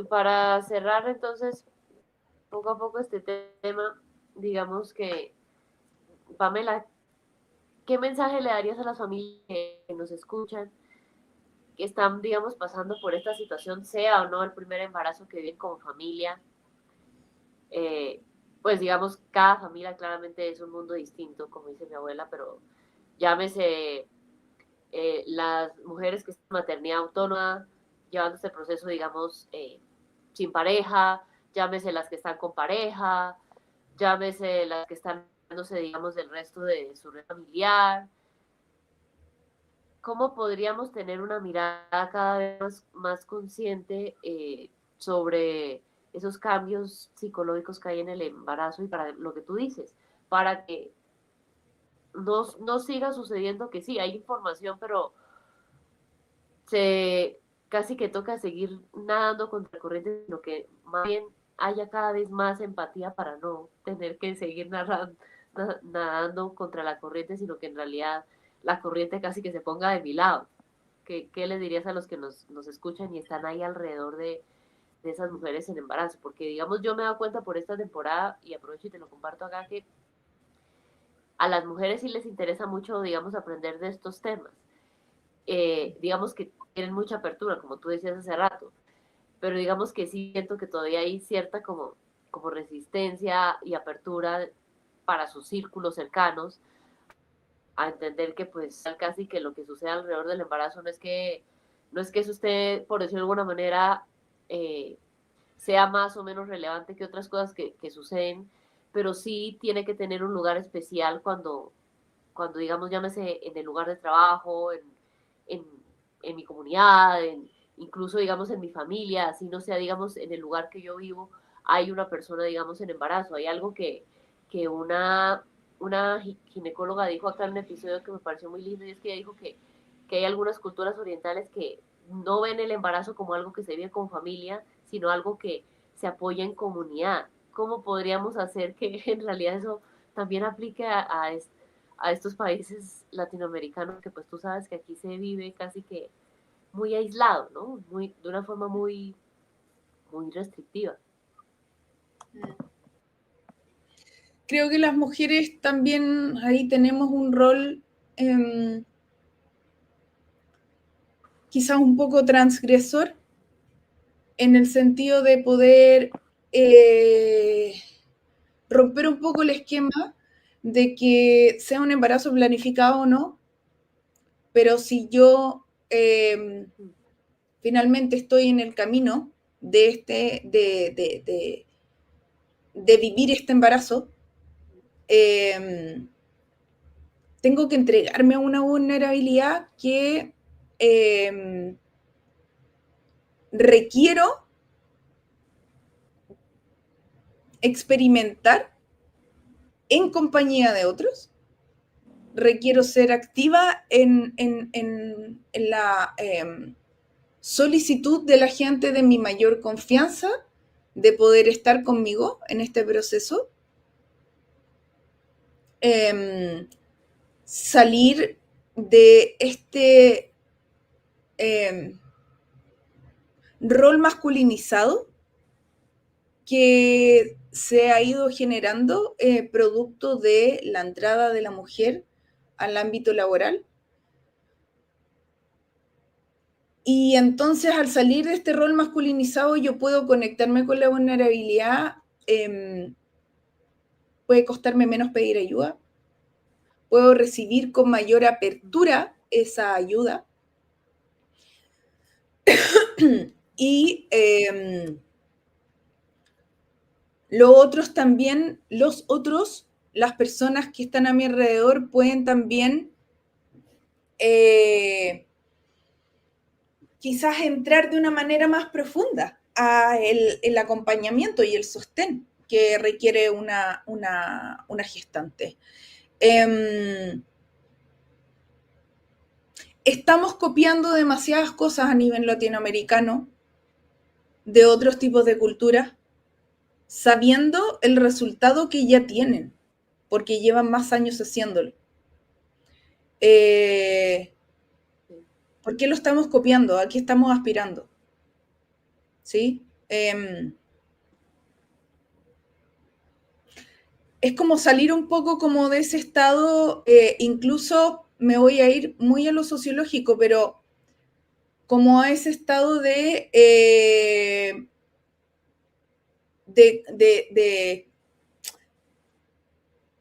para cerrar entonces poco a poco este tema, digamos que, Pamela, ¿qué mensaje le darías a las familias que nos escuchan, que están, digamos, pasando por esta situación, sea o no el primer embarazo que viven como familia? Eh, pues digamos, cada familia claramente es un mundo distinto, como dice mi abuela, pero llámese las mujeres que están en maternidad autónoma, llevando este proceso, digamos, sin pareja, llámese las que están con pareja, llámese las que están dándose, digamos, del resto de su red familiar. ¿Cómo podríamos tener una mirada cada vez más consciente sobre esos cambios psicológicos que hay en el embarazo y para lo que tú dices, para que no siga sucediendo que sí, hay información, pero se casi que toca seguir nadando contra corriente, sino que más bien haya cada vez más empatía para no tener que seguir nadando contra la corriente, sino que en realidad la corriente casi que se ponga de mi lado? ¿Qué le dirías a los que nos escuchan y están ahí alrededor de esas mujeres en embarazo? Porque, digamos, yo me he dado cuenta por esta temporada, y aprovecho y te lo comparto acá, que a las mujeres sí les interesa mucho, digamos, aprender de estos temas. Digamos que tienen mucha apertura, como tú decías hace rato, pero digamos que sí siento que todavía hay cierta como resistencia y apertura para sus círculos cercanos a entender que pues casi que lo que sucede alrededor del embarazo no es que eso esté, por decirlo de alguna manera, eh, sea más o menos relevante que otras cosas que suceden, pero sí tiene que tener un lugar especial cuando digamos, llámese en el lugar de trabajo, en, en mi comunidad, incluso, digamos, en mi familia, así no sea, digamos, en el lugar que yo vivo, hay una persona, digamos, en embarazo. Hay algo que una ginecóloga dijo acá en un episodio que me pareció muy lindo, y es que ella dijo que hay algunas culturas orientales que no ven el embarazo como algo que se vive con familia, sino algo que se apoya en comunidad. ¿Cómo podríamos hacer que en realidad eso también aplique a estos países latinoamericanos, que pues tú sabes que aquí se vive casi que muy aislado, ¿no? De una forma muy restrictiva? Creo que las mujeres también ahí tenemos un rol quizás un poco transgresor en el sentido de poder romper un poco el esquema de que sea un embarazo planificado o no, pero si yo finalmente estoy en el camino de vivir este embarazo, tengo que entregarme a una vulnerabilidad que requiero experimentar en compañía de otros, requiero ser activa en la solicitud de la gente de mi mayor confianza de poder estar conmigo en este proceso, salir de este rol masculinizado que se ha ido generando producto de la entrada de la mujer al ámbito laboral. Y entonces al salir de este rol masculinizado yo puedo conectarme con la vulnerabilidad, puede costarme menos pedir ayuda, puedo recibir con mayor apertura esa ayuda. Y las personas que están a mi alrededor pueden también quizás entrar de una manera más profunda a el acompañamiento y el sostén que requiere una gestante. Estamos copiando demasiadas cosas a nivel latinoamericano de otros tipos de culturas, sabiendo el resultado que ya tienen, porque llevan más años haciéndolo. ¿Por qué lo estamos copiando? ¿A qué estamos aspirando? ¿Sí? es como salir un poco como de ese estado, incluso me voy a ir muy a lo sociológico, pero como a ese estado de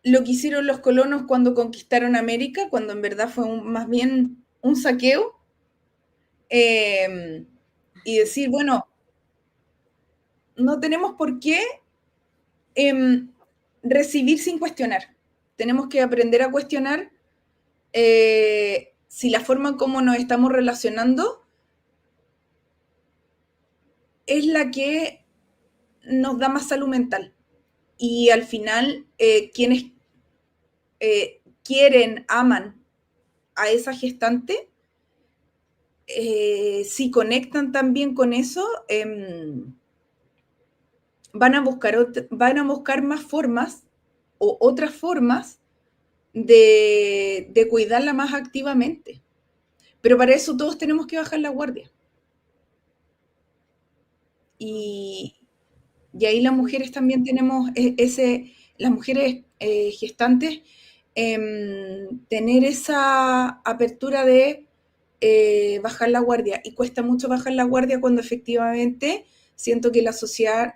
lo que hicieron los colonos cuando conquistaron América, cuando en verdad fue más bien un saqueo, y decir, bueno, no tenemos por qué eh, recibir sin cuestionar. Tenemos que aprender a cuestionar si la forma en cómo nos estamos relacionando es la que nos da más salud mental. Y al final, quienes quieren, aman a esa gestante, si conectan también con eso, van a buscar más formas o otras formas de cuidarla más activamente. Pero para eso todos tenemos que bajar la guardia. Y, y ahí las Sí, mujeres también tenemos las mujeres gestantes, tener esa apertura de bajar la guardia. Y cuesta mucho bajar la guardia cuando efectivamente siento que la sociedad,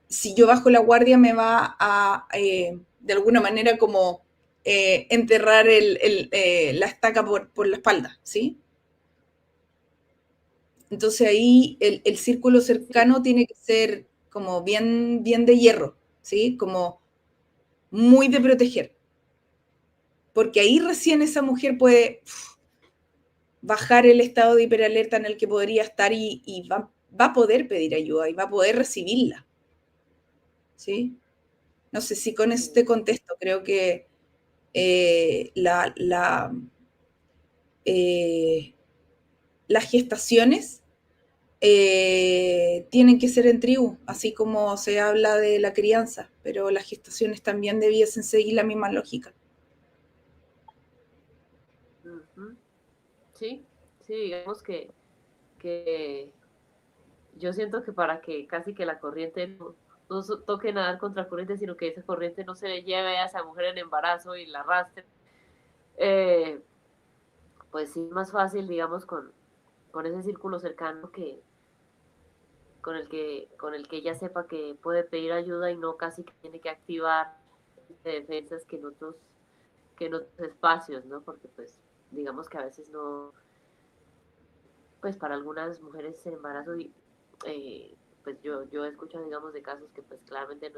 si yo bajo la guardia, me va a, de alguna manera, como enterrar la estaca por la espalda, ¿sí? Entonces ahí el círculo sí, cercano tiene que ser como bien, bien de hierro, ¿sí? Como muy de proteger. Porque ahí recién esa mujer puede bajar el estado de hiperalerta en el que podría estar y va a poder pedir ayuda y va a poder recibirla, ¿sí? No sé si con este sí. contexto creo que eh, la, la, eh, las gestaciones tienen que ser en tribu, así como se habla de la crianza, pero las gestaciones también debiesen seguir la misma lógica. Ujú. Sí, sí, digamos que yo siento que para que casi que la corriente no toque nadar contra corriente, sino que esa corriente no se le lleve a esa mujer en embarazo y la arrastre, eh, pues sí es más fácil, digamos, con ese círculo cercano con el que ella sepa que puede pedir ayuda y no casi que tiene que activar defensas que en otros espacios, ¿no? Porque pues digamos que a veces no, pues para algunas mujeres el embarazo, pues yo he escuchado, digamos, de casos que pues claramente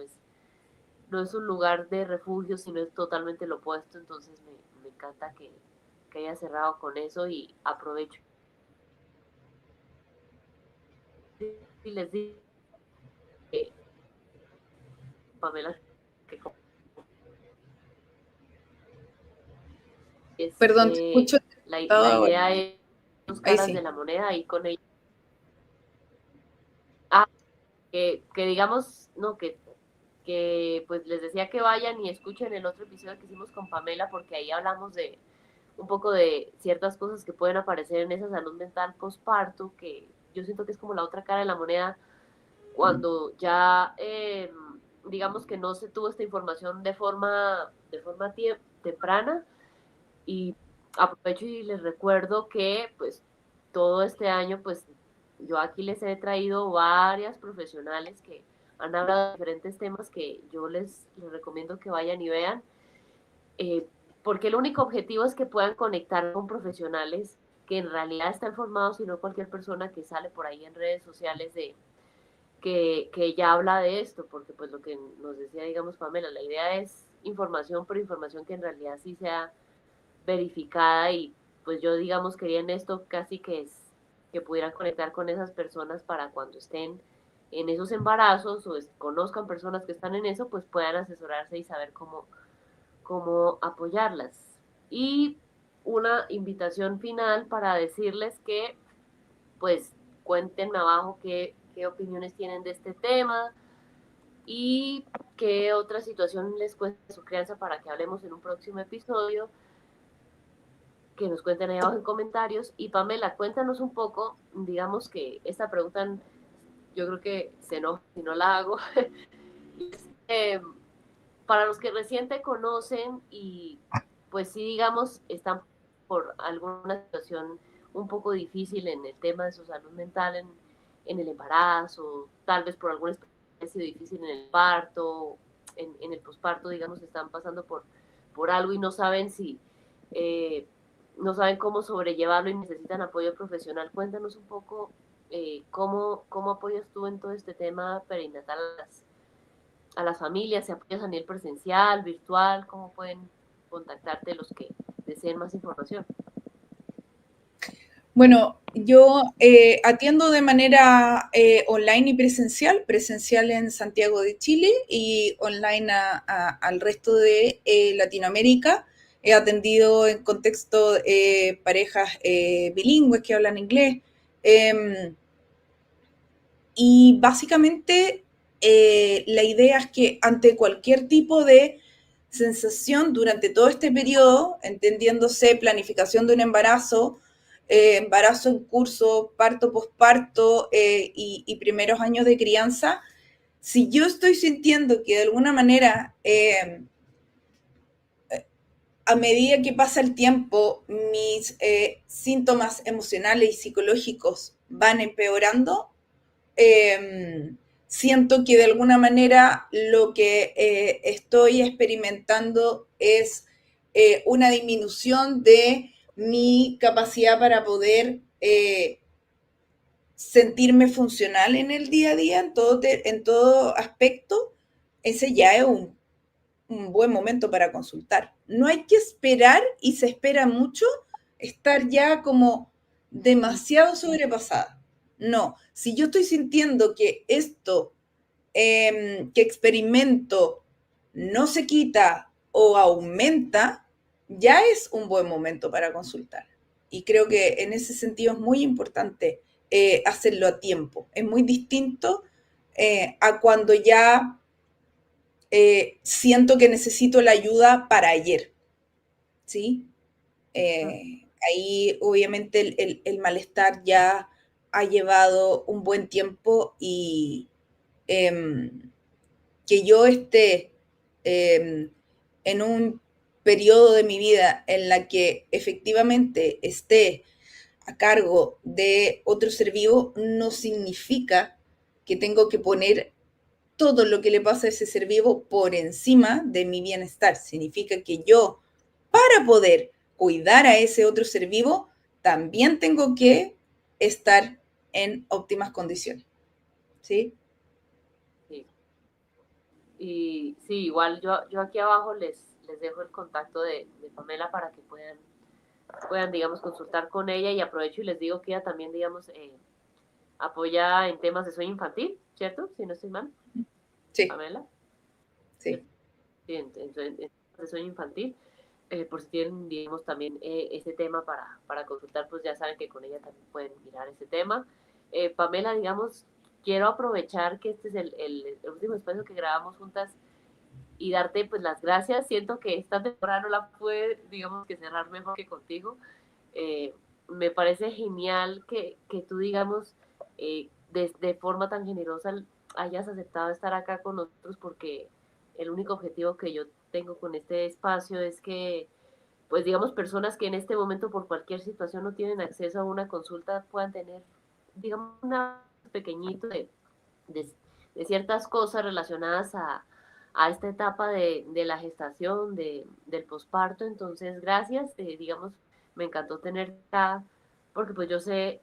no es un lugar de refugio, sino es totalmente lo opuesto, entonces me encanta que haya cerrado con eso y aprovecho y les digo que Pamela, que es Perdón, te escucho la ahora. idea es dos Ahí caras de sí. la moneda y con ella. Ah, que digamos, no, que pues les decía que vayan y escuchen el otro episodio que hicimos con Pamela, porque ahí hablamos de un poco de ciertas cosas que pueden aparecer en esa salud mental postparto, que yo siento que es como la otra cara de la moneda cuando ya, digamos que no se tuvo esta información de forma temprana y aprovecho y les recuerdo que pues todo este año pues yo aquí les he traído varias profesionales que han hablado de diferentes temas que yo les recomiendo que vayan y vean, eh, porque el único objetivo es que puedan conectar con profesionales que en realidad están formados y no cualquier persona que sale por ahí en redes sociales de que ya habla de esto, porque pues lo que nos decía, digamos, Pamela, la idea es información, pero información que en realidad sí sea verificada y pues yo digamos quería en esto casi que es que pudieran conectar con esas personas para cuando estén en esos embarazos o conozcan personas que están en eso, pues puedan asesorarse y saber cómo apoyarlas. Y una invitación final para decirles que pues cuéntenme abajo qué opiniones tienen de este tema y qué otra situación les cuesta su crianza para que hablemos en un próximo episodio, que nos cuenten ahí abajo en comentarios. Y Pamela, cuéntanos un poco, digamos que esta pregunta yo creo que se enoja si no la hago. para los que recién te conocen y pues sí, digamos, están por alguna situación un poco difícil en el tema de su salud mental en el embarazo, tal vez por alguna experiencia difícil en el parto, en el posparto, digamos, están pasando por algo y no saben si, no saben cómo sobrellevarlo y necesitan apoyo profesional. Cuéntanos un poco cómo apoyas tú en todo este tema perinatal a las familias, si apoyas a nivel presencial, virtual, cómo pueden contactarte los que deseen más información. Bueno, yo atiendo de manera online y presencial en Santiago de Chile y online al resto de Latinoamérica. He atendido en contexto parejas bilingües que hablan inglés. Y básicamente la idea es que ante cualquier tipo de sensación durante todo este periodo, entendiéndose planificación de un embarazo, embarazo en curso, parto, posparto y primeros años de crianza, si yo estoy sintiendo que de alguna manera, a medida que pasa el tiempo, mis síntomas emocionales y psicológicos van empeorando, siento que de alguna manera lo que estoy experimentando es una disminución de mi capacidad para poder sentirme funcional en el día a día, en todo aspecto. Ese ya es un buen momento para consultar. No hay que esperar, y se espera mucho, estar ya como demasiado sobrepasada. No, si yo estoy sintiendo que esto que experimento no se quita o aumenta, ya es un buen momento para consultar. Y creo que en ese sentido es muy importante hacerlo a tiempo. Es muy distinto a cuando ya siento que necesito la ayuda para ayer, ¿sí? Ahí obviamente el malestar ya ha llevado un buen tiempo y que yo esté en un periodo de mi vida en la que efectivamente esté a cargo de otro ser vivo no significa que tengo que poner todo lo que le pasa a ese ser vivo por encima de mi bienestar. Significa que yo, para poder cuidar a ese otro ser vivo, también tengo que estar en óptimas condiciones. ¿Sí? Sí. Y sí, igual yo aquí abajo les dejo el contacto de Pamela para que puedan, digamos, consultar con ella y aprovecho y les digo que ella también, digamos, apoya en temas de sueño infantil, ¿cierto? Si no estoy mal, Sí, Pamela. Sí, sí. en temas de sueño infantil. Por si tienen, digamos, también ese tema para consultar, pues ya saben que con ella también pueden mirar ese tema. Pamela, digamos, quiero aprovechar que este es el último espacio que grabamos juntas y darte pues las gracias. Siento que esta temporada no la pude, digamos, que cerrar mejor que contigo. Eh, Me parece genial que tú, digamos, de forma tan generosa hayas aceptado estar acá con nosotros porque el único objetivo que yo tengo con este espacio es que, pues digamos, personas que en este momento por cualquier situación no tienen acceso a una consulta puedan tener, digamos, una pequeñito de, de ciertas cosas relacionadas a esta etapa de la gestación, del posparto. Entonces, gracias, digamos, me encantó tenerte acá, porque pues yo sé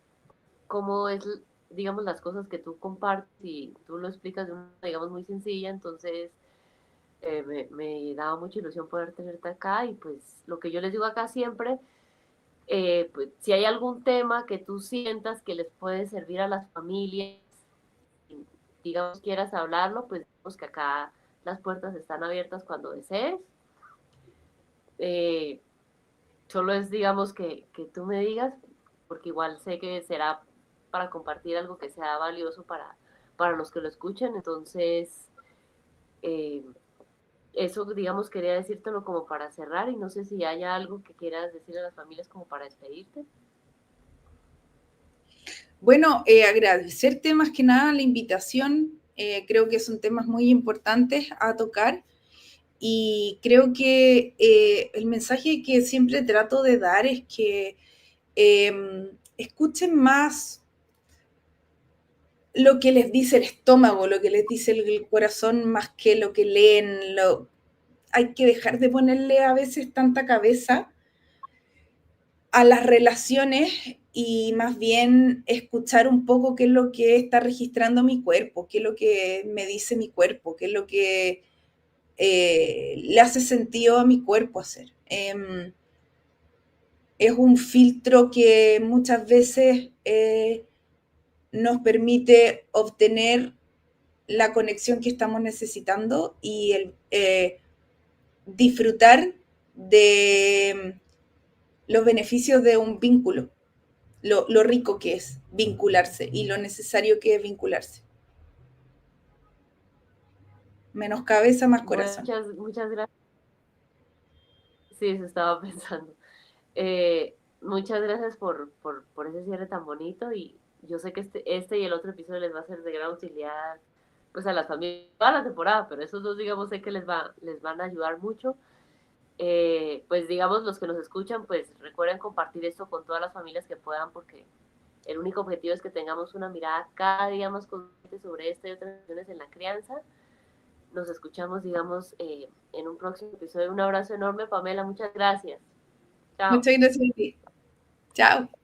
cómo es, digamos, las cosas que tú compartes y tú lo explicas de una, digamos, muy sencilla. Entonces, me daba mucha ilusión poder tenerte acá y pues lo que yo les digo acá siempre, pues si hay algún tema que tú sientas que les puede servir a las familias, digamos, quieras hablarlo, pues digamos que acá las puertas están abiertas cuando desees. Eh, Solo es, digamos, que tú me digas, porque igual sé que será para compartir algo que sea valioso para los que lo escuchen. Entonces, eh, eso, digamos, quería decírtelo como para cerrar y no sé si haya algo que quieras decir a las familias como para despedirte. Bueno, agradecerte más que nada la invitación. Creo que son temas muy importantes a tocar Y creo que el mensaje que siempre trato de dar es que escuchen más lo que les dice el estómago, lo que les dice el corazón, más que lo que leen. Hay que dejar de ponerle a veces tanta cabeza a las relaciones y más bien escuchar un poco qué es lo que está registrando mi cuerpo, qué es lo que me dice mi cuerpo, qué es lo que le hace sentido a mi cuerpo hacer. Es un filtro que muchas veces nos permite obtener la conexión que estamos necesitando y disfrutar de los beneficios de un vínculo, lo rico que es vincularse y lo necesario que es vincularse. Menos cabeza, más Bueno, corazón. muchas gracias. Sí, eso estaba pensando. Muchas gracias por ese cierre tan bonito y yo sé que este y el otro episodio les va a ser de gran utilidad pues a las familias toda la temporada, pero esos dos digamos sé que les van a ayudar mucho. Pues digamos los que nos escuchan pues recuerden compartir esto con todas las familias que puedan porque el único objetivo es que tengamos una mirada cada día más consciente sobre esta y otras cuestiones en la crianza. Nos escuchamos digamos en un próximo episodio. Un abrazo enorme, Pamela, muchas gracias. Chao. Muchas gracias a ti. Chao.